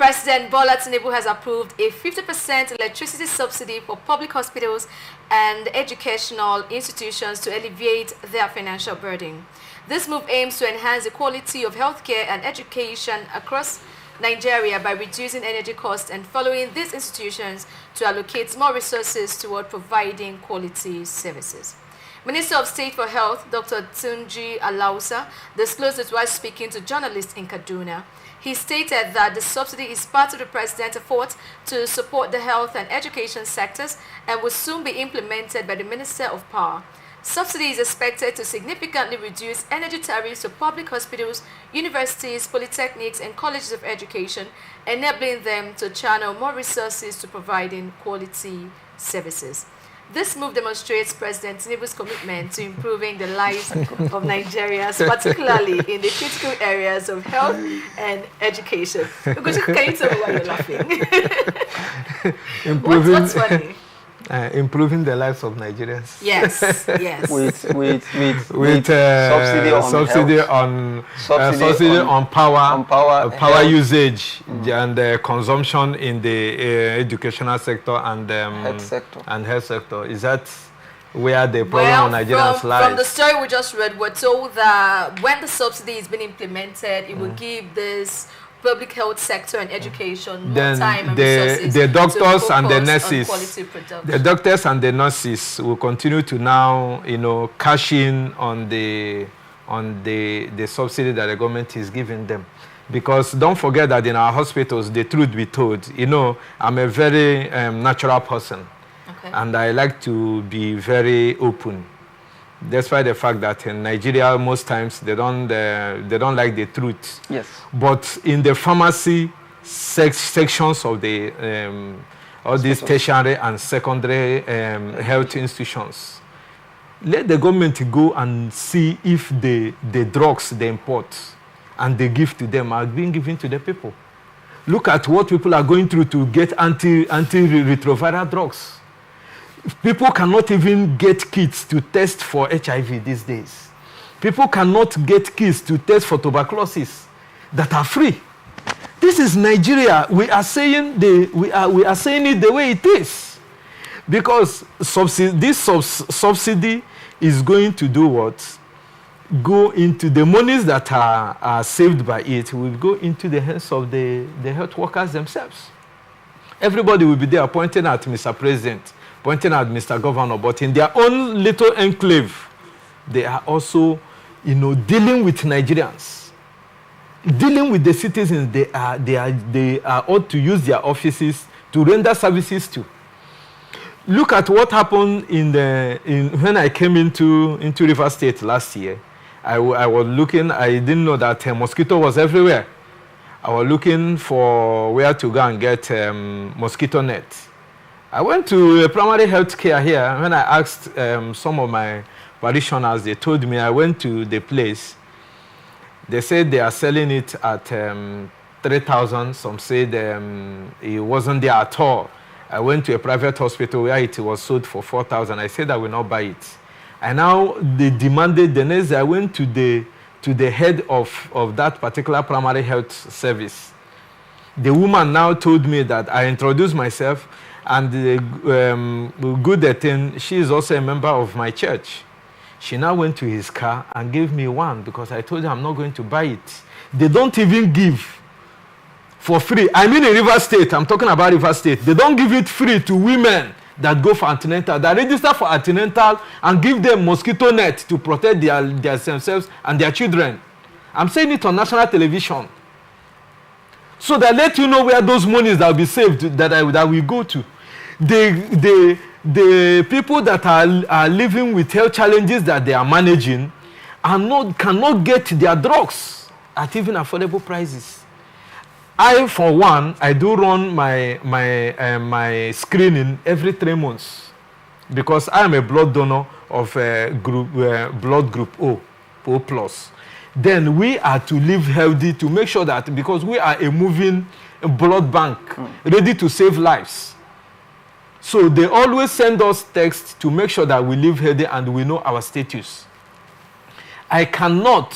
President Bola Tinubu has approved a 50% electricity subsidy for public hospitals and educational institutions to alleviate their financial burden. This move aims to enhance the quality of healthcare and education across Nigeria by reducing energy costs and following these institutions to allocate more resources toward providing quality services. Minister of State for Health, Dr. Tunji Alausa, disclosed it while speaking to journalists in Kaduna. He stated that the subsidy is part of the president's effort to support the health and education sectors and will soon be implemented by the Minister of Power. Subsidy is expected to significantly reduce energy tariffs to public hospitals, universities, polytechnics, and colleges of education, enabling them to channel more resources to providing quality services. This move demonstrates President Tinubu's commitment to improving the lives of Nigerians, particularly in the critical areas of health and education. Can you tell me why you're laughing? What's funny? Improving the lives of Nigerians. Yes, yes. with subsidy on power usage and consumption in the educational sector and health sector. Is that where the problem of Nigerians lies? From the story we just read, we're told that when the subsidy is being implemented, it will give this public health sector and education more time and resources. The doctors and the nurses will continue to now, cash in on the subsidy that the government is giving them. Because don't forget that in our hospitals, the truth be told, I'm a very natural person. Okay. And I like to be very open. Despite the fact that in Nigeria, most times they don't like the truth. Yes. But in the pharmacy sections of the all these tertiary and secondary health institutions, let the government go and see if the drugs they import and they give to them are being given to the people. Look at what people are going through to get antiretroviral drugs. People cannot even get kits to test for HIV these days. People cannot get kits to test for tuberculosis that are free. This is Nigeria. We are saying we are saying it the way it is, because this subsidy is going to do what? Go into the monies that are saved by it will go into the hands of the health workers themselves. Everybody will be there pointing at Mr. President, pointing at Mr. Governor, but in their own little enclave, they are also, dealing with Nigerians, dealing with the citizens. They ought to use their offices to render services to. Look at what happened when I came into River State last year. I was looking. I didn't know that mosquito was everywhere. I was looking for where to go and get mosquito net. I went to a primary health care here. When I asked some of my parishioners, they told me I went to the place. They said they are selling it at 3,000. Some said it wasn't there at all. I went to a private hospital where it was sold for 4,000. I said I will not buy it. And now they demanded. The next day I went to the head of that particular primary health service. The woman now told me that I introduced myself. And the good thing, she is also a member of my church. She now went to his car and gave me one because I told her I'm not going to buy it. They don't even give for free. I mean in River State, I'm talking about River State. They don't give it free to women that go for antenatal, that register for antenatal and give them mosquito net to protect themselves and their children. I'm saying it on national television. So that let you know where those monies that will be saved that we go to. The people that are living with health challenges that they are managing cannot get their drugs at even affordable prices. I, for one, I do run my screening every 3 months because I am a blood donor of blood group O plus. Then we are to live healthy to make sure that, because we are a moving blood bank ready to save lives. So they always send us texts to make sure that we live healthy and we know our status. I cannot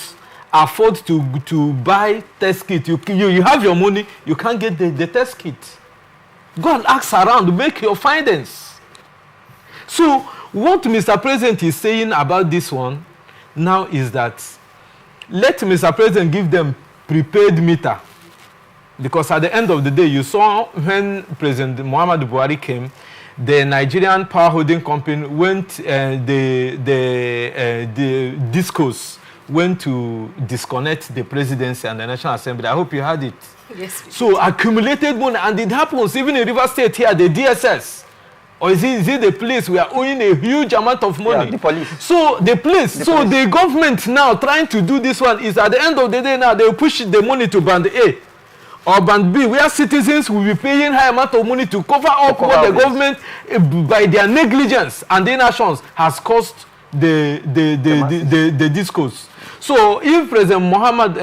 afford to buy test kit, you have your money, you can't get the test kit. Go and ask around, make your findings. So what Mr. President is saying about this one now is that let Mr. President give them prepaid meter. Because at the end of the day, you saw when President Muhammad Buhari came, the Nigerian power holding company went, the discourse went to disconnect the presidency and the National Assembly. I hope you had it. Yes. So accumulated money, and it happens even in River State here, the DSS. Or is it the police? We are owing a huge amount of money. Yeah, the police. So the police. The government now trying to do this one is at the end of the day now they will push the money to band A or band B, where citizens will be paying high amount of money to cover up what the government, by their negligence and inactions, has caused the discourse. So if President Muhammad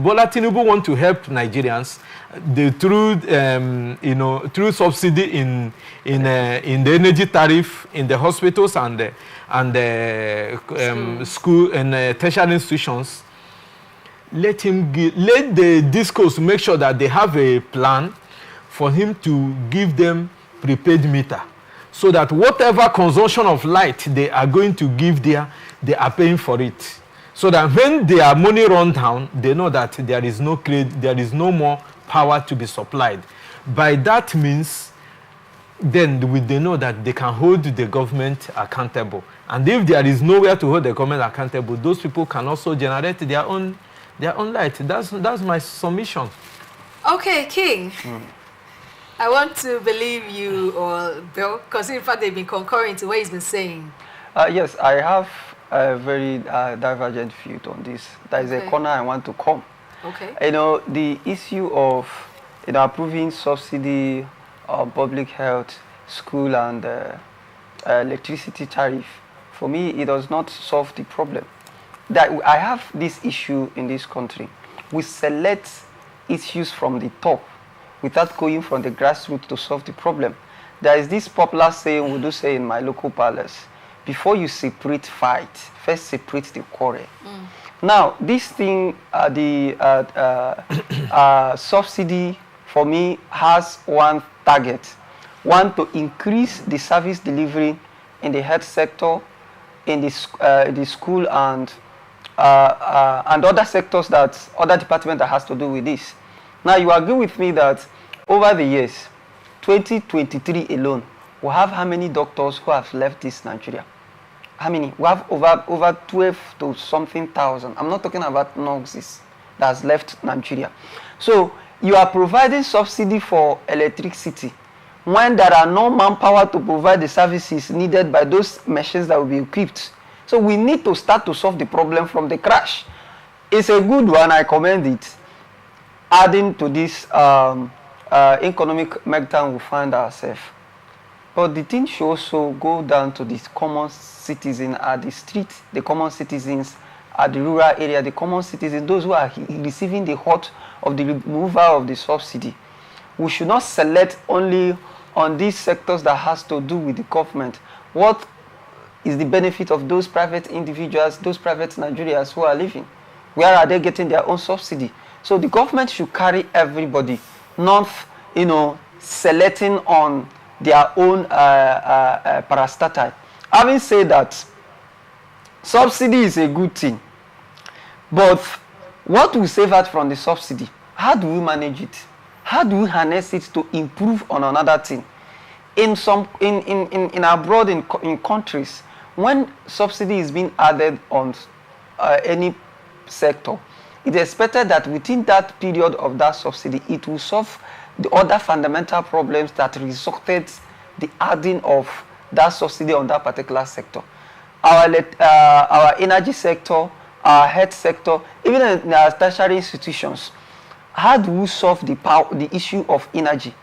Bola Tinubu want to help Nigerians, through subsidy in the energy tariff in the hospitals and school and tertiary institutions, let the discourse make sure that they have a plan for him to give them prepaid meter, so that whatever consumption of light they are going to give there, they are paying for it. So that when their money runs down, they know that there is no more power to be supplied. By that means, then they know that they can hold the government accountable. And if there is nowhere to hold the government accountable, those people can also generate their own light. That's my submission. Okay, King. I want to believe you, or Bill, because in fact they've been concurring to what he's been saying. Yes, I have a very divergent view on this. There is a corner I want to come. Okay. The issue of approving subsidy on public health, school, and electricity tariff, for me, it does not solve the problem. That I have this issue in this country. We select issues from the top without going from the grassroots to solve the problem. There is this popular saying we do say in my local palace: before you separate fight, first separate the quarrel. Now, this thing, subsidy, for me, has one target. One, to increase the service delivery in the health sector, in the school, and other sectors, other departments that has to do with this. Now, you agree with me that over the years, 2023 alone, we have how many doctors who have left this Nigeria? How many? We have over 12 to something thousand. I'm not talking about nurses that's left Nigeria. So you are providing subsidy for electricity when there are no manpower to provide the services needed by those machines that will be equipped. So we need to start to solve the problem from the crash. It's a good one, I commend it. Adding to this economic meltdown we find ourselves. But the thing should also go down to the common citizen at the street, the common citizens at the rural area, the common citizens, those who are receiving the hurt of the removal of the subsidy. We should not select only on these sectors that has to do with the government. What is the benefit of those private individuals, those private Nigerians who are living? Where are they getting their own subsidy? So the government should carry everybody, not selecting on their own parastatal. Having said that, subsidy is a good thing, but what will save us from the subsidy? How do we manage it? How do we harness it to improve on another thing? In abroad, in countries, when subsidy is being added on any sector, it is expected that within that period of that subsidy, it will solve the other fundamental problems that resulted the adding of that subsidy on that particular sector. Our energy sector, our health sector, even in our tertiary institutions, how do we solve the issue of energy?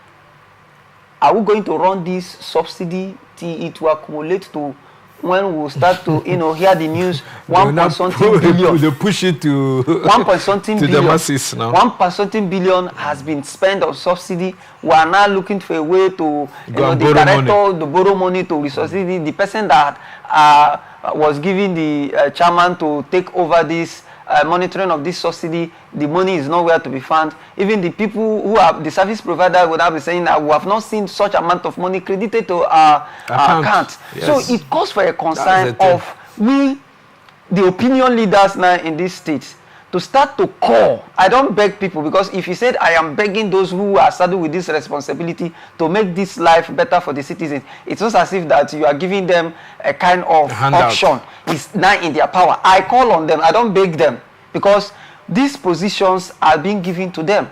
Are we going to run this subsidy till it will accumulate to when we start to hear the news, 1.something billion. They push it to 1.something billion. The masses now. 1.something billion has been spent on subsidy. We are now looking for a way to borrow money to resuscitate the person that was giving the chairman to take over this monitoring of this subsidy, the money is nowhere to be found. Even the people who are the service provider would have been saying that we have not seen such amount of money credited to our account. Yes. So it calls for a concern of we, the opinion leaders now in this state, to start to call. I don't beg people, because if you said I am begging those who are saddled with this responsibility to make this life better for the citizens, it's not as if that you are giving them a kind of option. It's now in their power. I call on them. I don't beg them, because these positions are being given to them.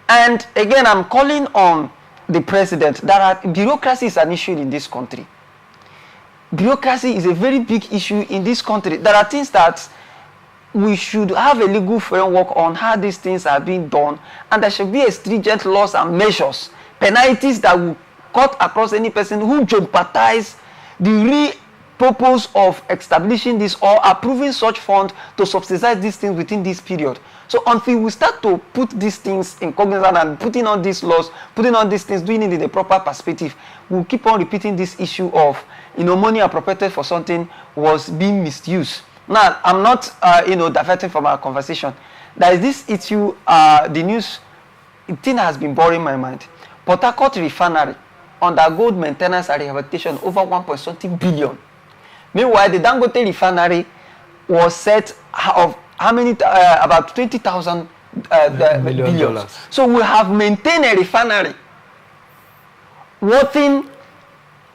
And again, I'm calling on the president. Bureaucracy is an issue in this country. Bureaucracy is a very big issue in this country. There are things that we should have a legal framework on how these things are being done, and there should be a stringent laws and measures, penalties that will cut across any person who jeopardize the real purpose of establishing this or approving such fund to subsidize these things within this period. So until we start to put these things in cognizance and putting on these laws, putting on these things, doing it in the proper perspective, we'll keep on repeating this issue of, money appropriated for something was being misused. Now, I'm not, diverting from our conversation. There is this issue, the news, thing has been boring my mind. Port Harcourt Refinery undergo maintenance and rehabilitation over 1.something billion. Meanwhile, the Dangote Refinery was set of how many? About 20,000 billion. So we have maintained a refinery worth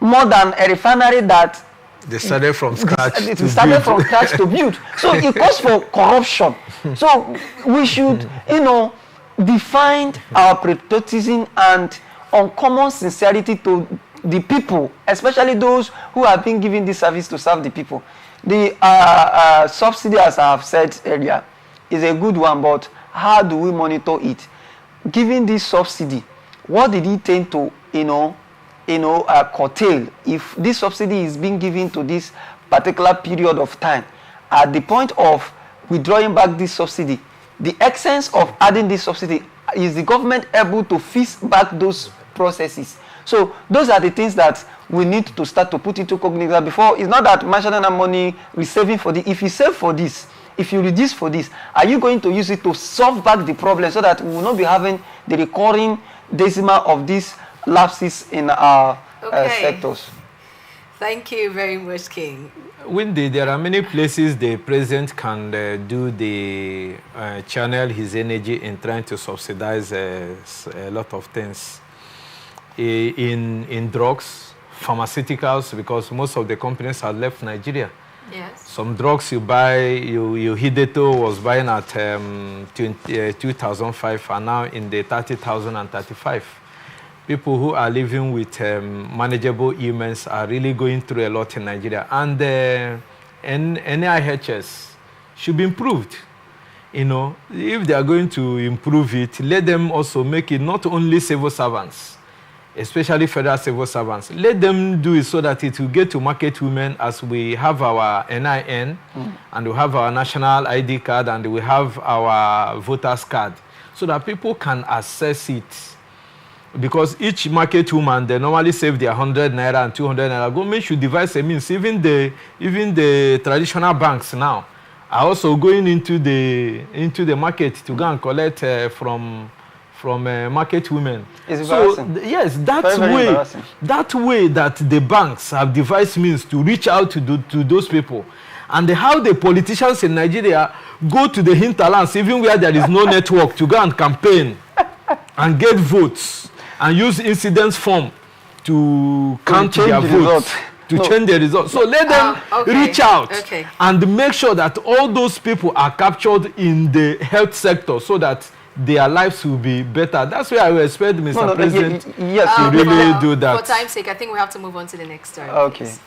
more than a refinery that they started from scratch. To build. So it calls for corruption. So we should, define our patriotism and uncommon sincerity to the people, especially those who have been given this service to serve the people. The subsidy, as I have said earlier, is a good one, but how do we monitor it? Given this subsidy, what did it tend to, curtail? If this subsidy is being given to this particular period of time, at the point of withdrawing back this subsidy, the essence of adding this subsidy, is the government able to fix back those processes? So those are the things that we need to start to put into cognizance before. It's not that national money we're saving for this. If you save for this, if you reduce for this, are you going to use it to solve back the problem so that we will not be having the recurring decimal of these lapses in our sectors? Thank you very much, King. Wendy, there are many places the president can channel his energy in trying to subsidize a lot of things. In drugs, pharmaceuticals, because most of the companies have left Nigeria. Yes. Some drugs you buy, Hideto was buying at 2005 and now in the 30,000 and 35. People who are living with manageable ailments are really going through a lot in Nigeria. And NIHS should be improved. If they are going to improve it, let them also make it not only civil servants, especially federal civil servants. Let them do it so that it will get to market women, as we have our NIN, and we have our national ID card, and we have our voters card, so that people can access it. Because each market woman, they normally save their 100 naira and 200 naira. Government should devise a means. Even the traditional banks now are also going into the market to go and collect from market women. It's so yes, that way that the banks have devised means to reach out to those people, and how the politicians in Nigeria go to the hinterlands, even where there is no network, to go and campaign and get votes and use incidence form to count their votes. Change the results. So let them reach out and make sure that all those people are captured in the health sector, so that their lives will be better. That's why I will expect Mr. President to really do that. For time's sake, I think we have to move on to the next story. Okay. Please.